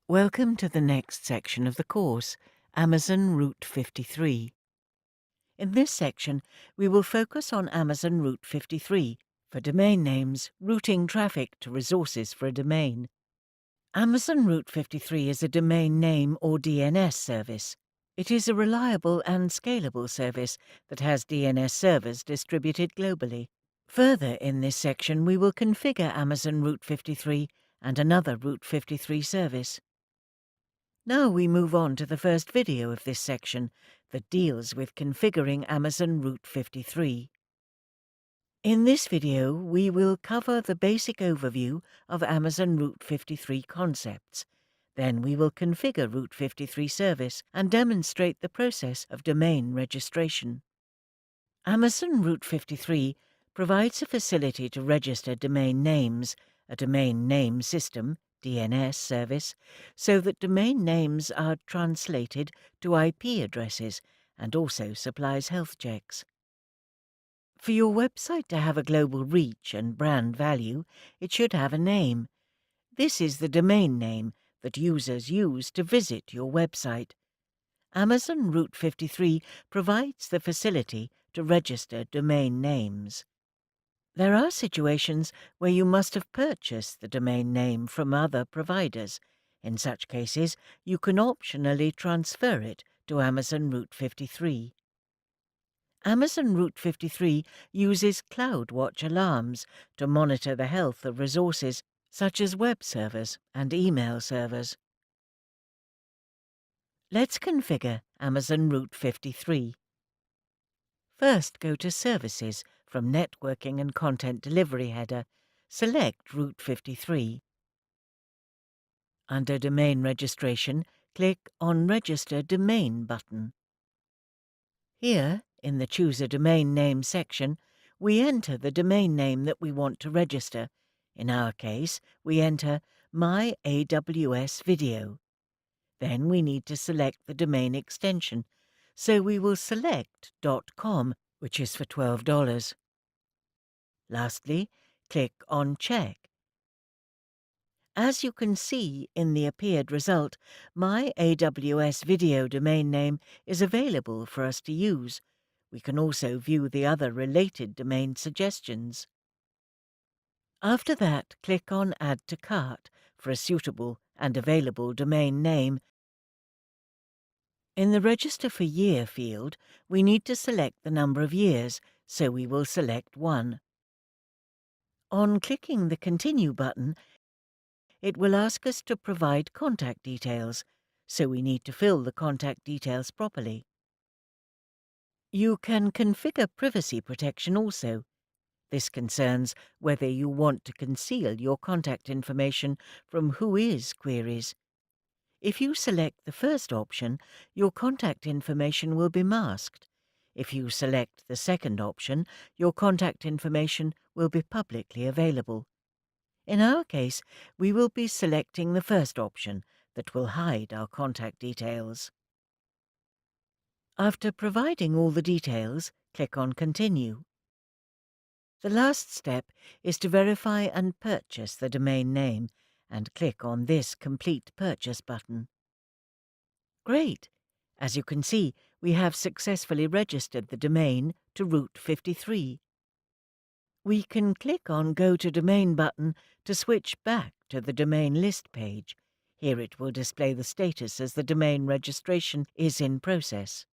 Welcome to the next section of the course, Amazon Route 53. In this section, we will focus on Amazon Route 53 for domain names, routing traffic to resources for a domain. Amazon Route 53 is a domain name or DNS service. It is a reliable and scalable service that has DNS servers distributed globally. Further in this section, we will configure Amazon Route 53 and another Route 53 service. Now we move on to the first video of this section that deals with configuring Amazon Route 53. In this video, we will cover the basic overview of Amazon Route 53 concepts. Then we will configure Route 53 service and demonstrate the process of domain registration. Amazon Route 53 provides a facility to register domain names, a domain name system (DNS) service, so that domain names are translated to IP addresses, and also supplies health checks. For your website to have a global reach and brand value, it should have a name. This is the domain name that users use to visit your website. Amazon Route 53 provides the facility to register domain names. There are situations where you must have purchased the domain name from other providers. In such cases, you can optionally transfer it to Amazon Route 53. Amazon Route 53 uses CloudWatch alarms to monitor the health of resources such as web servers and email servers. Let's configure Amazon Route 53. First, go to Services from Networking and Content Delivery header. Select Route 53. Under Domain Registration, click on Register Domain button. Here, in the Choose a Domain Name section, we enter the domain name that we want to register. In our case, we enter My AWS Video. Then we need to select the domain extension, so we will select .com, which is for $12. Lastly, click on Check. As you can see in the appeared result, My AWS Video domain name is available for us to use. We can also view the other related domain suggestions. After that, click on Add to Cart for a suitable and available domain name. In the Register for Year field, we need to select the number of years, so we will select 1. On clicking the Continue button, it will ask us to provide contact details, so we need to fill the contact details properly. You can configure privacy protection also. This concerns whether you want to conceal your contact information from Whois queries. If you select the first option, your contact information will be masked. If you select the second option, your contact information will be publicly available. In our case, we will be selecting the first option that will hide our contact details. After providing all the details, click on Continue. The last step is to verify and purchase the domain name, and click on this Complete Purchase button. Great! As you can see, we have successfully registered the domain to Route 53. We can click on Go to Domain button to switch back to the domain list page. Here it will display the status as the domain registration is in process.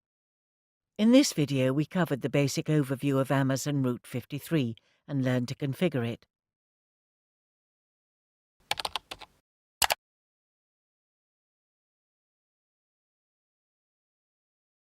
In this video, we covered the basic overview of Amazon Route 53 and learned to configure it.